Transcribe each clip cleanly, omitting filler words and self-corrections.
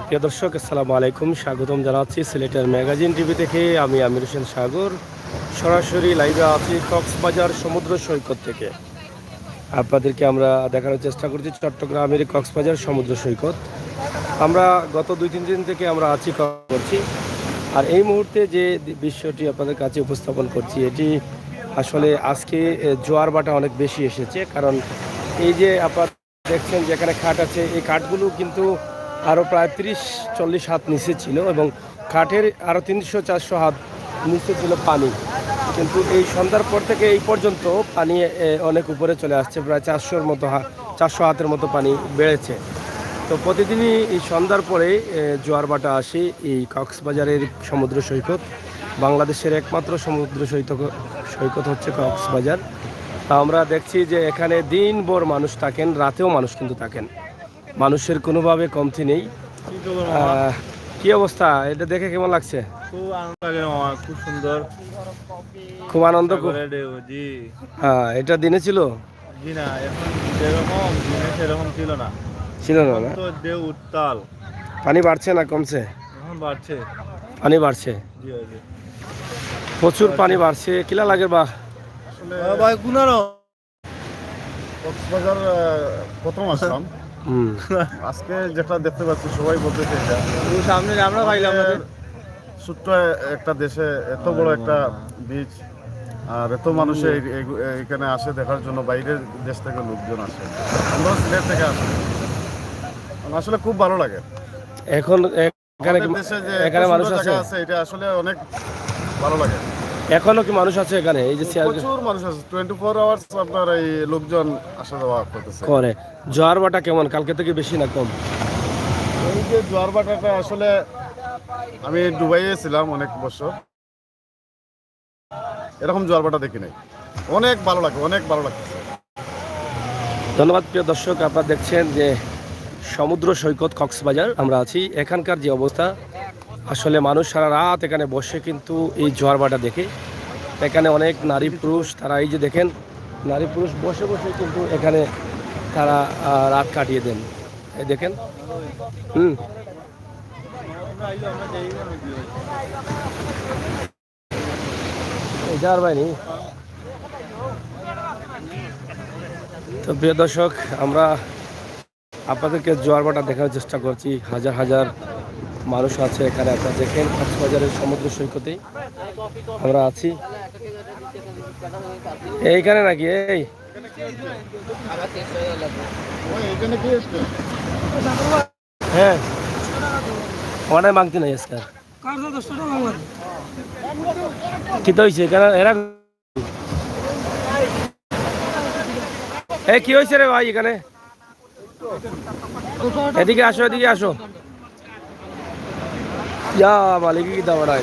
প্রিয় দর্শক, আসসালামু আলাইকুম। স্বাগতম জানাচ্ছি সিলেটের ম্যাগাজিন টিভি থেকে। আমি আমির হোসেন সাগর সরাসরি লাইভে আছি কক্সবাজার সমুদ্র সৈকত থেকে। আপনাদেরকে আমরা দেখানোর চেষ্টা করছি চট্টগ্রামের কক্সবাজার সমুদ্র সৈকত। আমরা গত 2-3 দিন থেকে আমরা আছি করছি। আর এই মুহূর্তে যে বিষয়টি আপনাদের কাছে উপস্থাপন করছি, এটি আসলে আজকে জোয়ার বাটা অনেক বেশি এসেছে। কারণ এই যে আপনারা দেখছেন যেখানে খাট আছে, এই খাটগুলো কিন্তু আরও প্রায় 30-40 হাত নিচে ছিল এবং কাঠের আরও 300-400 হাত নিচে ছিল পানি। কিন্তু এই সন্ধ্যার পর থেকে এই পর্যন্ত পানি অনেক উপরে চলে আসছে, প্রায় 400 হাতের মতো পানি বেড়েছে। তো প্রতিদিনই এই সন্ধ্যার পরে জোয়ার বাটা আসে এই কক্সবাজারের সমুদ্র সৈকত। বাংলাদেশের একমাত্র সমুদ্র সৈকত হচ্ছে কক্সবাজার। তা আমরা দেখছি যে এখানে দিনভর মানুষ থাকেন, রাতেও মানুষ কিন্তু থাকেন, মানুষের কোনোভাবে কমতি নেই। কি অবস্থা, এটা দেখে কেমন লাগছে? খুব আনন্দ লাগে মামা, খুব সুন্দর, খুব আনন্দ। জি। হ্যাঁ, এটা দিনে ছিল? জি না, এখন যেরকম দিনে সেরকম ছিল না। ছিল না, এখন না? তো ঢেউ উত্তাল। পানি বাড়ছে না কমছে? এখন বাড়ছে। পানি বাড়ছে, জি জি, প্রচুর পানি বাড়ছে। কিলা লাগে বা আসলে ভাই গুনারো কক্সবাজার প্রথম আসলাম। আজকে যেটা দেখতে পাচ্ছি সবাই বলতেছে এটা সামনে আমরা পাইলাম ছোট্ট একটা দেশে এত বড় একটা বিচ আর এত মানুষ এখানে আসে দেখার জন্য, বাইরের দেশ থেকে লোকজন আসে, আমরা সিলেট থেকে আসি। আসলে খুব ভালো লাগে। এখন এখানে দেশে যে এখানে মানুষ আছে, এটা আসলে অনেক ভালো লাগে। এখনো কি মানুষ আছে এখানে? এই যে প্রচুর মানুষ আছে, 24 আওয়ার্স আপনার এই লোকজন আসা যাওয়া করতেছে। করে জোয়ার বাটা কেমন, কালকে থেকে বেশি না কম? এই যে জোয়ার বাটাটা আসলে আমি দুবাইয়ে ছিলাম অনেক বছর, এরকম জোয়ার বাটা দেখি নাই। অনেক ভালো লাগে, অনেক ভালো লাগছে। ধন্যবাদ। প্রিয় দর্শক, আপনারা দেখছেন যে সমুদ্র সৈকত কক্সবাজার আমরা আছি। এখানকার যে অবস্থা, আসলে মানুষ সারা রাত এখানে বসে কিন্তু এই জোয়ার বাটা দেখে। এখানে অনেক নারী পুরুষ, তারা এই যে দেখেন নারী পুরুষ বসে বসে কিন্তু এখানে তারা রাত কাটিয়ে দেন। এই দেখেন। যার বাইনি। তো প্রিয় দর্শক, আমরা আপনাদেরকে জোয়ার বাটা দেখার চেষ্টা করছি। হাজার হাজার মানুষ আছে এখানে। আপনারা দেখেন কক্সবাজারের সমুদ্র সৈকতেই আমরা আছি। এইখানে নাকি এই হ্যাঁ, অনেক মাংতি নাই আজকাল। কি তো হয়েছে এখানে? এরা কি হয়েছে রে ভাই এখানে? এদিকে আসো, এদিকে আসো। ইয়া মালিক কি দাম নাই।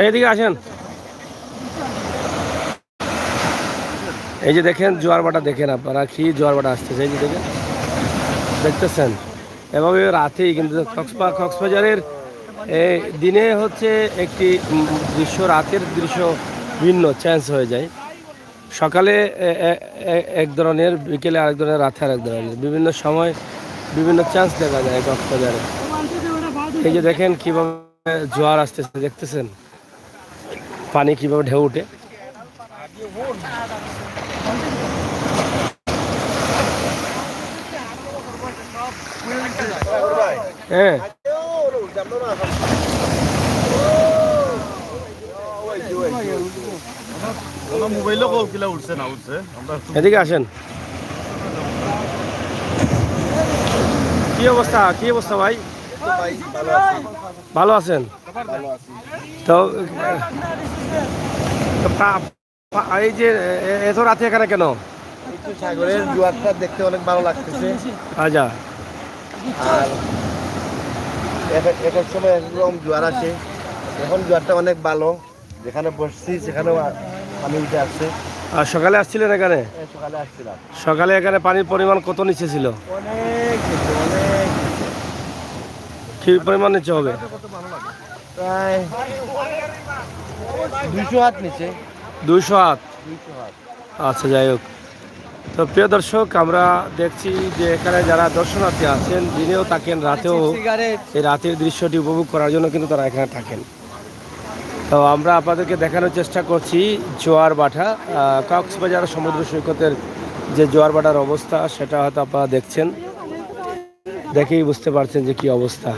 এইদিকে আসেন। এই যে দেখেন জোয়ার বাটা, দেখেন আপনারা কি জোয়ার বাটা আসতেছে। এই যে দেখেন, দেখতেছেন এভাবে রাতেই কিন্তু কক্সবাজারের দিনে হচ্ছে একটি দৃশ্য, রাতের দৃশ্য ভিন্ন চেঞ্জ হয়ে যায়। সকালে এক ধরনের, বিকেলে আরেক ধরনের, রাতে আরেক ধরনের, বিভিন্ন সময় বিভিন্ন চেঞ্জ দেখা যায় কক্সবাজারে। এই যে দেখেন কিভাবে জোয়ার আসতেছে, দেখতেছেন পানি কিভাবে ঢেউ উঠে। হ্যাঁ, মোবাইলও কল কিলা উঠছে না উঠছে। এদিকে আসেন। কি অবস্থা, কি অবস্থা ভাই? ভালো আছেন তো? এই যে এত রাতে এখানে কেন? সাগরের জোয়ারটা দেখতে অনেক ভালো লাগতেছে। আচ্ছা, আর এক এক সময় একরকম জোয়ার আসে, এখন জোয়ারটা অনেক ভালো। যেখানে বসছি সেখানেও পানি উঠে আসছে। আর সকালে আসছিলেন এখানে? সকালে আসছিলাম। সকালে এখানে পানির পরিমাণ কত নিচে ছিল? অনেক অনেক। কি পরিমাণ নিচে হবে? প্রায় 200 হাত নিচে। 200 হাত? 200 হাত। আচ্ছা, যাই হোক। তো প্রিয় দর্শক, আমরা দেখছি যে এখানে যারা দর্শনার্থী আছেন দিনেও থাকেন, রাতেও এই রাতের দৃশ্যটি উপভোগ করার জন্য কিন্তু তারা এখানে থাকেন। তো আমরা আপনাদেরকে দেখানোর চেষ্টা করছি জোয়ার ভাটা, কক্সবাজার সমুদ্র সৈকতের যে জোয়ার ভাটার অবস্থা, সেটা হয়তো আপনারা দেখছেন, দেখেই বুঝতে পারছেন যে কি অবস্থা।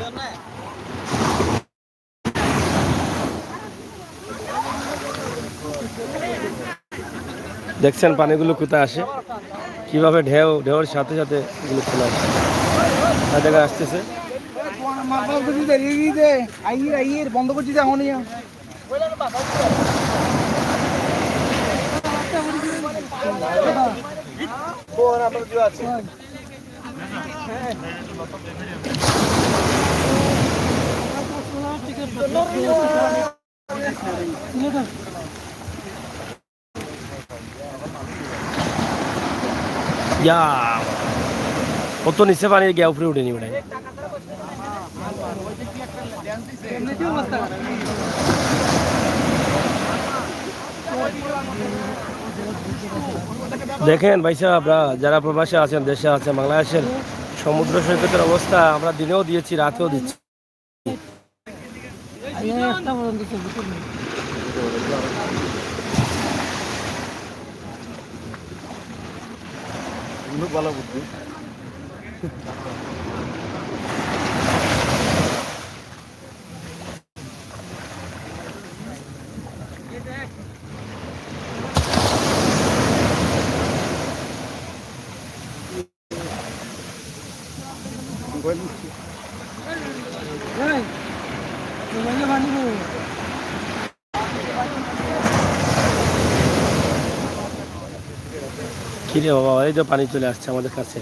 দেখছেন পানিগুলো কোথায় আসে, কিভাবে ঢেউর সাথে সাথে এগুলো চলে আসে, দেখা আসতেছে। বন্ধ করছি এখনই ইয়া কত নিচে পানি গিয়ে উপরে উঠেনি ওটাই। দেখেন ভাই সাহেবরা, যারা প্রবাসে আছেন, দেশে আছেন, বাংলাদেশের সমুদ্র সৈকতের অবস্থা আমরা দিনেও দিয়েছি, রাতেও দিচ্ছি। ভালো বুদ্ধি। কিরে বাবা, এই তো পানি চলে আসছে আমাদের কাছে,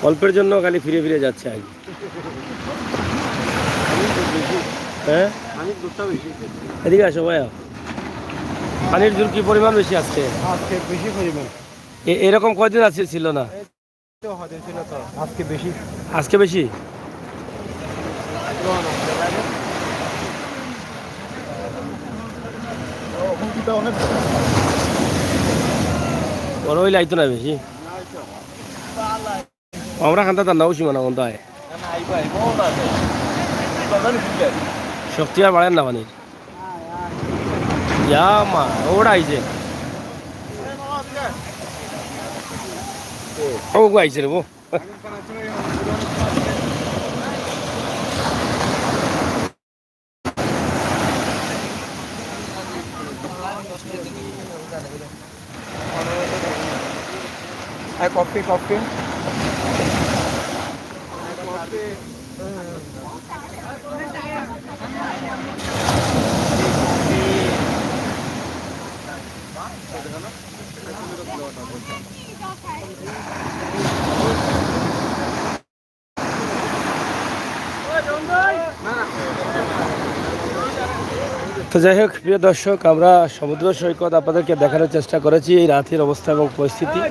অল্পের জন্য খালি ফিরে ফিরে যাচ্ছে আগে। হ্যাঁ, এদিকে আসো ভাইয়া, পানির জল কি পরিমাণ বেশি আসছে বেশি পরিমাণ। এরকম কয়দিন আছে ছিল না, আজকে বেশি। আজকে বেশি। অনেক বড় হইলে আইতো না বেশি, আমরা খান্তা তার নাও সীমানা বন্ধ হয়, শক্তি আর বাড়েন না পানির। ইয়া মা ওরা আইছে, ও গো আইছে রে গো। কফি কফি তো যাই হোক প্রিয় দর্শক, আমরা সমুদ্র সৈকত আপনাদেরকে দেখানোর চেষ্টা করেছি এই রাতের অবস্থা এবং পরিস্থিতি।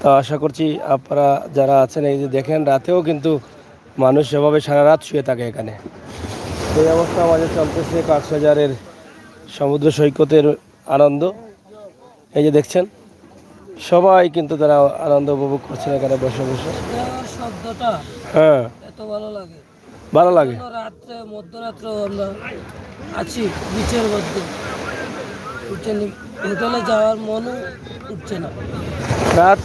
তো আশা করছি আপনারা যারা আছেন, এই যে দেখেন রাতেও কিন্তু মানুষ সেভাবে সারা রাত শুয়ে থাকে এখানে। এই অবস্থা আমাদের চলতেছে কক্সবাজারের সমুদ্র সৈকতের আনন্দ। এই যে দেখছেন সবাই কিন্তু তারা আনন্দ উপভোগ করছেন এখানে বসে বসে। শব্দটা হ্যাঁ, এত ভালো লাগে, ভালো লাগে। রাত্রে মধ্যরাত্রে আমরা আছি বিচের মধ্যে, হোটেলে যাওয়ার মনও উঠছে না। রাত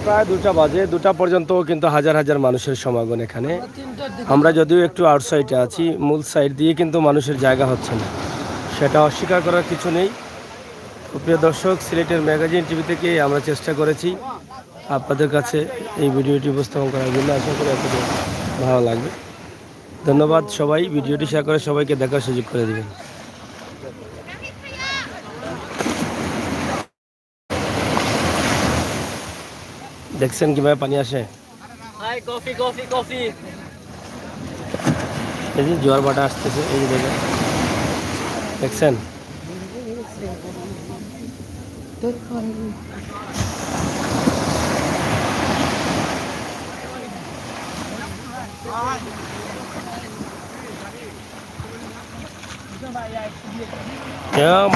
প্রায় 2টা বাজে, 2টা পর্যন্ত কিন্তু হাজার হাজার মানুষের সমাগম এখানে। আমরা যদিও একটু আউটসাইডে আছি, মূল সাইড দিয়ে কিন্তু মানুষের জায়গা হচ্ছে না, সেটা অস্বীকার করার কিছু নেই। প্রিয় দর্শক, সিলেটের ম্যাগাজিন টিভি থেকে আমরা চেষ্টা করেছি আপনাদের কাছে এই ভিডিওটি উপস্থাপন করার জন্য। আশা করি আপনাদের ভালো লাগবে। ধন্যবাদ সবাই, ভিডিওটি শেয়ার করে সবাইকে দেখার সুযোগ করে দেবেন। দেখছেন কিভাবে পানি আসে, কফি কফি কফি। এই যে জোয়ার ভাটা আসতেছে, এই যে দেখেন, দেখছেন।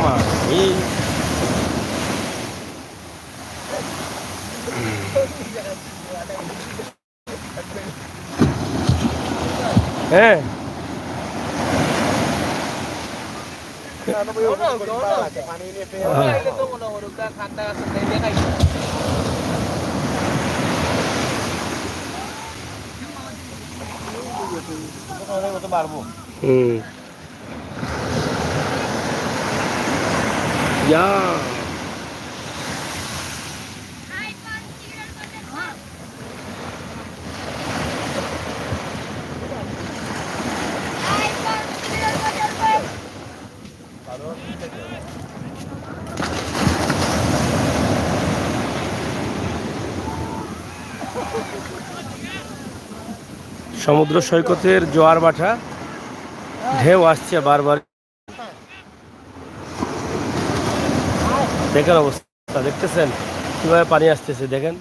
মা এই হ্যাঁ হুম ইয়া সমুদ্র সৈকতের জোয়ার ভাটা ঢেউ আসছে বারবার। দেখেন অবস্থা, দেখতেছেন কিভাবে পানি আসতেছে, দেখেন।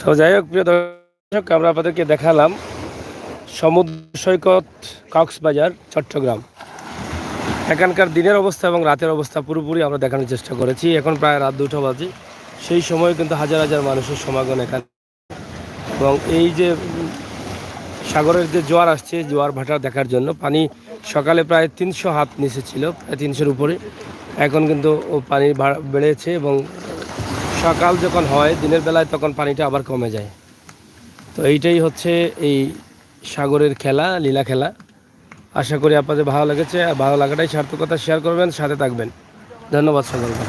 তো যাই হোক প্রিয় দর্শক, আমরা আপনাদেরকে দেখালাম সমুদ্র সৈকত কক্সবাজার চট্টগ্রাম। এখানকার দিনের অবস্থা এবং রাতের অবস্থা পুরোপুরি আমরা দেখানোর চেষ্টা করেছি। এখন প্রায় রাত 2টা বাজে, সেই সময় কিন্তু হাজার হাজার মানুষের সমাগম এখানে। এবং এই যে সাগরের যে জোয়ার আসছে, জোয়ার ভাটা দেখার জন্য পানি সকালে প্রায় 300 হাত নিচে ছিল, প্রায় 300-এর উপরে। এখন কিন্তু পানি বেড়েছে এবং সকাল যখন হয় দিনের বেলায় তখন পানিটা আবার কমে যায়। তো এইটাই হচ্ছে এই সাগরের খেলা, লীলা খেলা। আশা করি আপনাদের ভালো লেগেছে, আর ভালো লাগাটাই সার্থকতা। শেয়ার করবেন, সাথে থাকবেন। ধন্যবাদ সকলকে।